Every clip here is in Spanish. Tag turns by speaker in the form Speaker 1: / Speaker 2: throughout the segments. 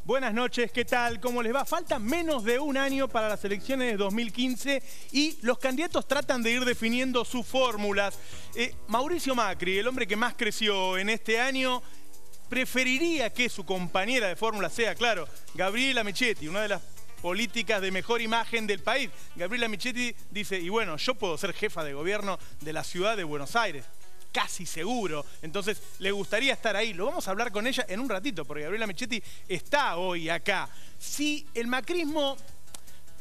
Speaker 1: Buenas noches, ¿qué tal? ¿Cómo les va? Falta menos de un año para las elecciones de 2015 y los candidatos tratan de ir definiendo sus fórmulas. Mauricio Macri, el hombre que más creció en este año, preferiría que su compañera de fórmula sea, claro, Gabriela Michetti, una de las políticas de mejor imagen del país. Gabriela Michetti dice, y bueno, yo puedo ser jefa de gobierno de la ciudad de Buenos Aires. Casi seguro, entonces le gustaría estar ahí. Lo vamos a hablar con ella en un ratito, porque Gabriela Michetti está hoy acá. Si el macrismo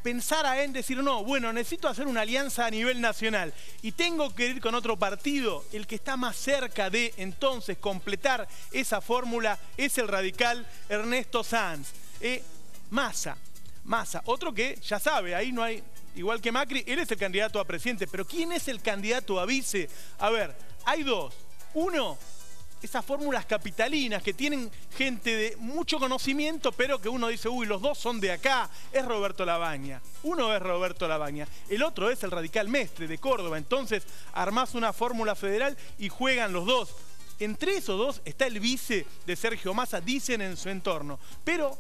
Speaker 1: pensara en decir, no, bueno, necesito hacer una alianza a nivel nacional y tengo que ir con otro partido, el que está más cerca de entonces completar esa fórmula es el radical Ernesto Sanz. Massa, otro que ya sabe, ahí no hay, igual que Macri, él es el candidato a presidente, pero ¿quién es el candidato a vice? A ver, hay dos. Uno, esas fórmulas capitalinas que tienen gente de mucho conocimiento, pero que uno dice, uy, los dos son de acá, es Roberto Labaña. Uno es Roberto Labaña, el otro es el radical Mestre de Córdoba. Entonces armás una fórmula federal y juegan los dos. Entre esos dos está el vice de Sergio Massa, dicen en su entorno. Pero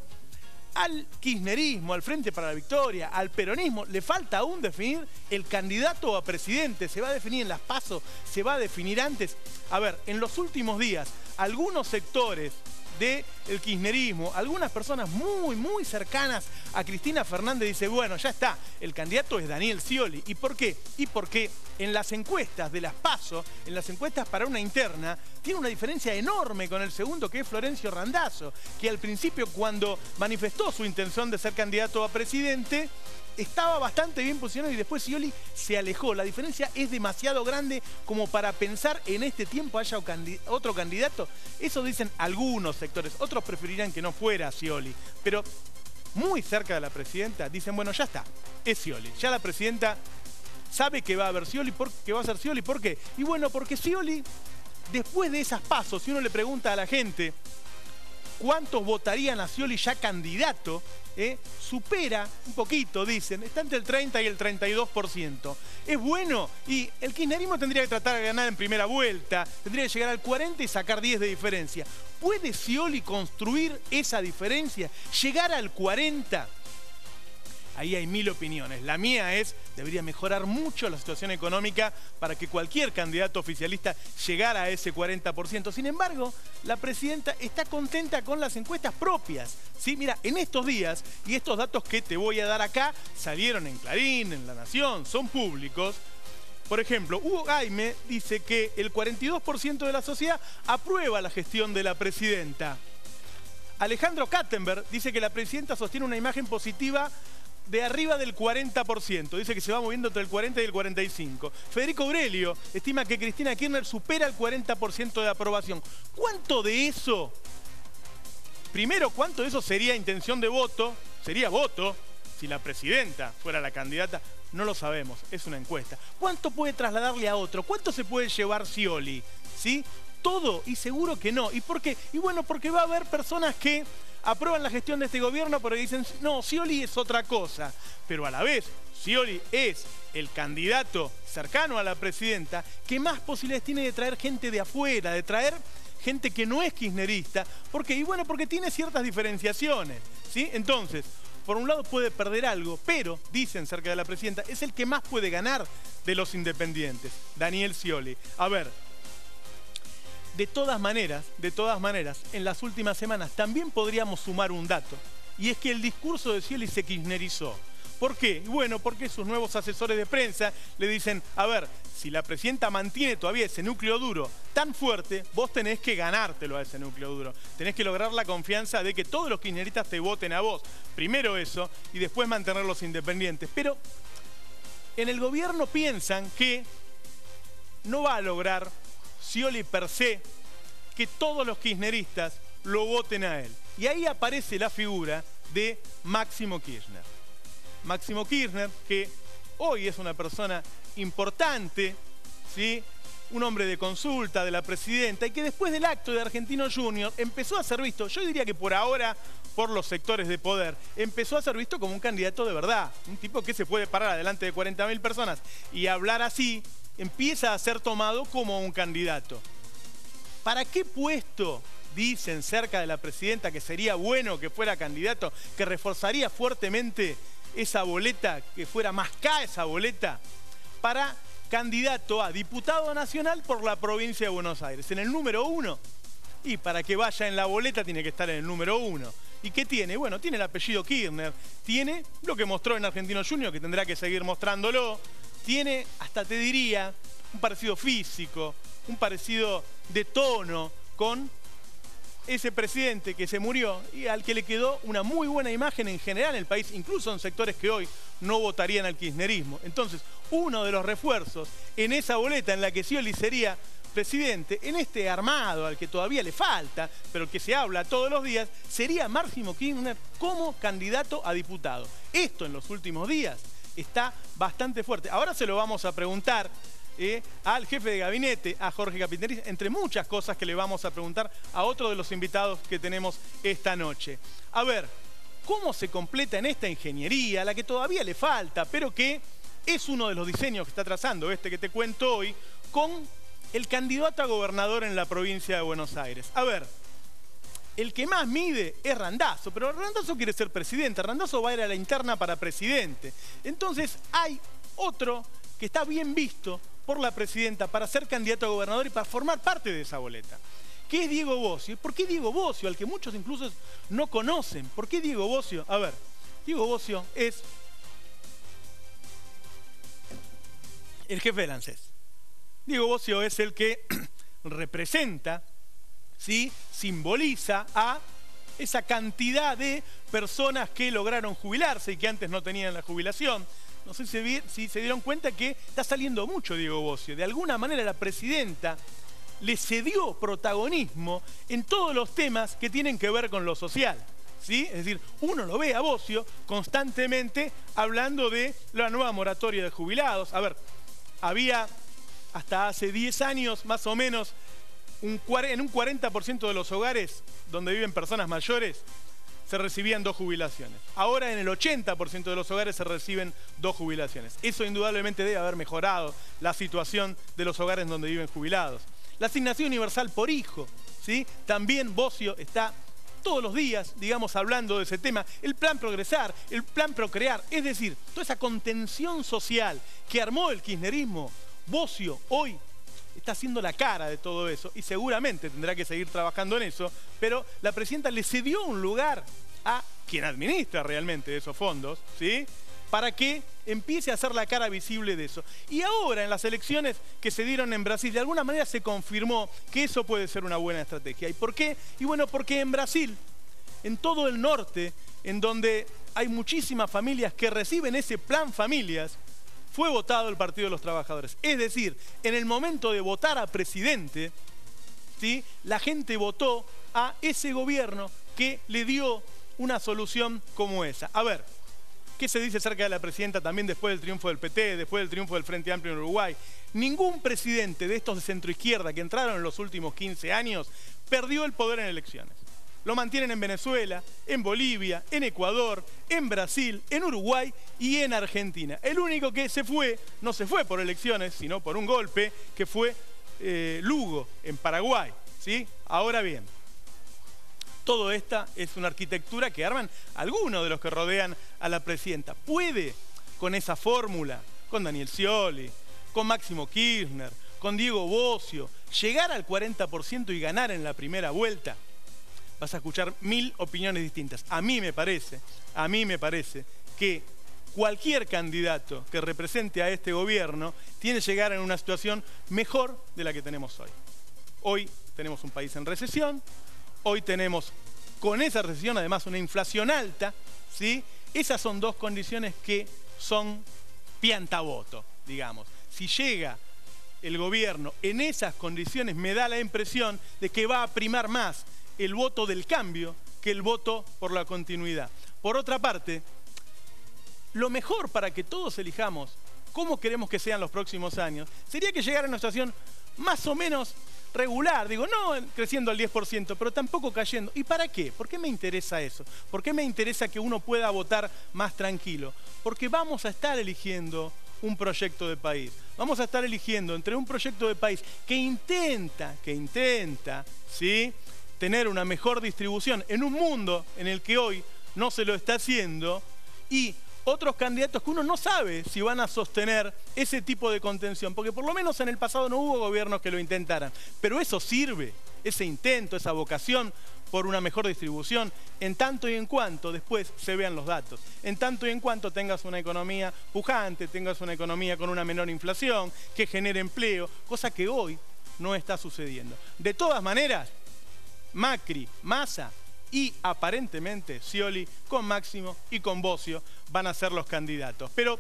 Speaker 1: al kirchnerismo, al Frente para la Victoria, al peronismo, le falta aún definir el candidato a presidente. Se va a definir en las PASO, se va a definir antes. A ver, en los últimos días, algunos sectores del kirchnerismo, algunas personas muy cercanas a Cristina Fernández dicen, bueno, ya está, el candidato es Daniel Scioli. ¿Y por qué? Y porque en las encuestas de las PASO, en las encuestas para una interna, tiene una diferencia enorme con el segundo, que es Florencio Randazzo, que al principio, cuando manifestó su intención de ser candidato a presidente, estaba bastante bien posicionado y después Scioli se alejó. La diferencia es demasiado grande como para pensar en este tiempo haya otro candidato. Eso dicen algunos sectores, otros preferirían que no fuera Scioli. Pero muy cerca de la presidenta dicen, bueno, ya está, es Scioli. Ya la presidenta sabe que va a haber Scioli, que va a ser Scioli. ¿Por qué? Y bueno, porque Scioli, después de esas pasos, si uno le pregunta a la gente cuántos votarían a Scioli ya candidato, supera un poquito, dicen, está entre el 30 y el 32%. Es bueno, y el kirchnerismo tendría que tratar de ganar en primera vuelta, tendría que llegar al 40 y sacar 10 de diferencia. ¿Puede Scioli construir esa diferencia? ¿Llegar al 40? Ahí hay mil opiniones. La mía es, debería mejorar mucho la situación económica para que cualquier candidato oficialista llegara a ese 40%. Sin embargo, la presidenta está contenta con las encuestas propias. ¿Sí? Mira, en estos días, y estos datos que te voy a dar acá, salieron en Clarín, en La Nación, son públicos. Por ejemplo, Hugo Gaime dice que el 42% de la sociedad aprueba la gestión de la presidenta. Alejandro Kattenberg dice que la presidenta sostiene una imagen positiva de arriba del 40%. Dice que se va moviendo entre el 40 y el 45. Federico Aurelio estima que Cristina Kirchner supera el 40% de aprobación. ¿Cuánto de eso? Primero, ¿cuánto de eso sería intención de voto? Sería voto si la presidenta fuera la candidata. No lo sabemos, es una encuesta. ¿Cuánto puede trasladarle a otro? ¿Cuánto se puede llevar Scioli? ¿Sí? ¿Todo? Y seguro que no. ¿Y por qué? Y bueno, porque va a haber personas que aprueban la gestión de este gobierno porque dicen, no, Scioli es otra cosa. Pero a la vez, Scioli es el candidato cercano a la presidenta que más posibilidades tiene de traer gente de afuera, de traer gente que no es kirchnerista. ¿Por qué? Y bueno, porque tiene ciertas diferenciaciones, ¿sí? Entonces, por un lado puede perder algo, pero, dicen cerca de la presidenta, es el que más puede ganar de los independientes, Daniel Scioli. A ver, de todas maneras, en las últimas semanas también podríamos sumar un dato, y es que el discurso de Scioli se kirchnerizó. ¿Por qué? Bueno, porque sus nuevos asesores de prensa le dicen, a ver, si la presidenta mantiene todavía ese núcleo duro tan fuerte, vos tenés que ganártelo a ese núcleo duro. Tenés que lograr la confianza de que todos los kirchneristas te voten a vos. Primero eso, y después mantenerlos independientes. Pero en el gobierno piensan que no va a lograr Scioli per se que todos los kirchneristas lo voten a él. Y ahí aparece la figura de Máximo Kirchner. Máximo Kirchner, que hoy es una persona importante, ¿sí? Un hombre de consulta de la presidenta, y que después del acto de Argentino Junior empezó a ser visto, yo diría que por ahora, por los sectores de poder, empezó a ser visto como un candidato de verdad, un tipo que se puede parar adelante de 40.000 personas y hablar así, empieza a ser tomado como un candidato. ¿Para qué puesto dicen cerca de la presidenta que sería bueno que fuera candidato, que reforzaría fuertemente esa boleta, que fuera más K esa boleta, para candidato a diputado nacional por la provincia de Buenos Aires, en el número 1. Y para que vaya en la boleta tiene que estar en el número 1. ¿Y qué tiene? Bueno, tiene el apellido Kirchner, tiene lo que mostró en Argentinos Juniors, que tendrá que seguir mostrándolo, tiene, hasta te diría, un parecido físico, un parecido de tono con ese presidente que se murió y al que le quedó una muy buena imagen en general en el país, incluso en sectores que hoy no votarían al kirchnerismo. Entonces, uno de los refuerzos en esa boleta en la que Scioli sería presidente, en este armado al que todavía le falta, pero que se habla todos los días, sería Máximo Kirchner como candidato a diputado. Esto en los últimos días está bastante fuerte. Ahora se lo vamos a preguntar al jefe de gabinete, a Jorge Capitaniz, entre muchas cosas que le vamos a preguntar a otro de los invitados que tenemos esta noche. A ver, ¿cómo se completa en esta ingeniería, la que todavía le falta, pero que es uno de los diseños que está trazando este que te cuento hoy, con el candidato a gobernador en la provincia de Buenos Aires? A ver, el que más mide es Randazzo, pero Randazzo quiere ser presidente, Randazzo va a ir a la interna para presidente. Entonces hay otro que está bien visto por la presidenta para ser candidato a gobernador y para formar parte de esa boleta, que es Diego Bossio. ¿Por qué Diego Bossio? Al que muchos incluso no conocen. ¿Por qué Diego Bossio? A ver, Diego Bossio es el jefe del ANSES. Diego Bossio es el que representa, ¿sí?, simboliza a esa cantidad de personas que lograron jubilarse y que antes no tenían la jubilación. No sé si se dieron cuenta que está saliendo mucho Diego Bossio. De alguna manera la presidenta le cedió protagonismo en todos los temas que tienen que ver con lo social, ¿sí? Es decir, uno lo ve a Bossio constantemente hablando de la nueva moratoria de jubilados. A ver, había hasta hace 10 años más o menos en un 40% de los hogares donde viven personas mayores se recibían 2 jubilaciones. Ahora en el 80% de los hogares se reciben 2 jubilaciones. Eso indudablemente debe haber mejorado la situación de los hogares donde viven jubilados. La asignación universal por hijo, ¿sí? También Bossio está todos los días, digamos, hablando de ese tema. El plan Progresar, el plan Procrear, es decir, toda esa contención social que armó el kirchnerismo, Bossio hoy está haciendo la cara de todo eso y seguramente tendrá que seguir trabajando en eso, pero la presidenta le cedió un lugar a quien administra realmente esos fondos, ¿sí?, para que empiece a hacer la cara visible de eso. Y ahora en las elecciones que se dieron en Brasil, de alguna manera se confirmó que eso puede ser una buena estrategia. ¿Y por qué? Y bueno, porque en Brasil, en todo el norte, en donde hay muchísimas familias que reciben ese plan familias, fue votado el Partido de los Trabajadores. Es decir, en el momento de votar a presidente, ¿sí?, la gente votó a ese gobierno que le dio una solución como esa. A ver, ¿qué se dice acerca de la presidenta también después del triunfo del PT, después del triunfo del Frente Amplio en Uruguay? Ningún presidente de estos de centroizquierda que entraron en los últimos 15 años perdió el poder en elecciones. Lo mantienen en Venezuela, en Bolivia, en Ecuador, en Brasil, en Uruguay y en Argentina. El único que se fue, no se fue por elecciones, sino por un golpe, que fue Lugo, en Paraguay, ¿sí? Ahora bien, todo esta es una arquitectura que arman algunos de los que rodean a la presidenta. ¿Puede, con esa fórmula, con Daniel Scioli, con Máximo Kirchner, con Diego Bossio, llegar al 40% y ganar en la primera vuelta? Vas a escuchar 1000 opiniones distintas. A mí me parece que cualquier candidato que represente a este gobierno tiene que llegar en una situación mejor de la que tenemos hoy. Hoy tenemos un país en recesión, hoy tenemos con esa recesión además una inflación alta, ¿sí? Esas son 2 condiciones que son piantavoto, digamos. Si llega el gobierno en esas condiciones, me da la impresión de que va a primar más el voto del cambio que el voto por la continuidad. Por otra parte, lo mejor para que todos elijamos cómo queremos que sean los próximos años sería que llegara a una situación más o menos regular, digo, no creciendo al 10%, pero tampoco cayendo. ¿Y para qué? ¿Por qué me interesa eso? ¿Por qué me interesa que uno pueda votar más tranquilo? Porque vamos a estar eligiendo un proyecto de país. Vamos a estar eligiendo entre un proyecto de país que intenta, ¿sí?, tener una mejor distribución en un mundo en el que hoy no se lo está haciendo, y otros candidatos que uno no sabe si van a sostener ese tipo de contención, porque por lo menos en el pasado no hubo gobiernos que lo intentaran. Pero eso sirve, ese intento, esa vocación por una mejor distribución, en tanto y en cuanto después se vean los datos, en tanto y en cuanto tengas una economía pujante, tengas una economía con una menor inflación, que genere empleo, cosa que hoy no está sucediendo. De todas maneras, Macri, Massa y aparentemente Scioli con Máximo y con Bocio van a ser los candidatos. Pero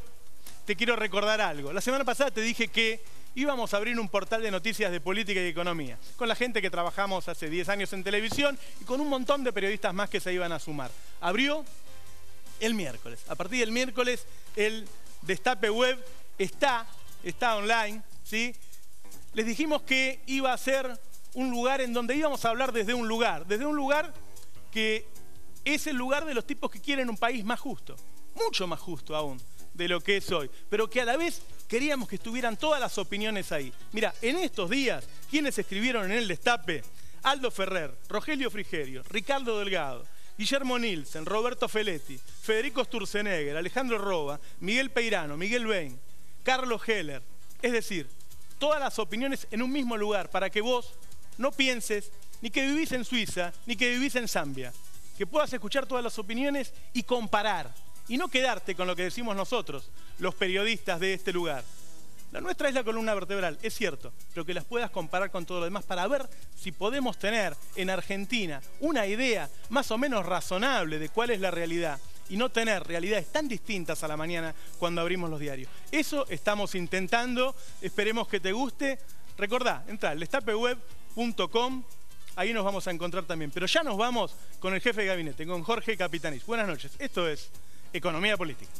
Speaker 1: te quiero recordar algo. La semana pasada te dije que íbamos a abrir un portal de noticias de política y economía, con la gente que trabajamos hace 10 años en televisión y con un montón de periodistas más que se iban a sumar. Abrió el miércoles. A partir del miércoles el Destape Web está online, ¿sí? Les dijimos que iba a ser un lugar en donde íbamos a hablar desde un lugar que es el lugar de los tipos que quieren un país más justo, mucho más justo aún de lo que es hoy, pero que a la vez queríamos que estuvieran todas las opiniones ahí. Mira, en estos días, ¿quiénes escribieron en el Destape? Aldo Ferrer, Rogelio Frigerio, Ricardo Delgado, Guillermo Nielsen, Roberto Feletti, Federico Sturzenegger, Alejandro Roba, Miguel Peirano, Miguel Bain, Carlos Heller. Es decir, todas las opiniones en un mismo lugar para que vos no pienses ni que vivís en Suiza, ni que vivís en Zambia. Que puedas escuchar todas las opiniones y comparar. Y no quedarte con lo que decimos nosotros, los periodistas de este lugar. La nuestra es la columna vertebral, es cierto, pero que las puedas comparar con todo lo demás para ver si podemos tener en Argentina una idea más o menos razonable de cuál es la realidad y no tener realidades tan distintas a la mañana cuando abrimos los diarios. Eso estamos intentando, esperemos que te guste. Recordá, entrá al destapeweb.com. Ahí nos vamos a encontrar también. Pero ya nos vamos con el jefe de gabinete, con Jorge Capitanich. Buenas noches. Esto es Economía Política.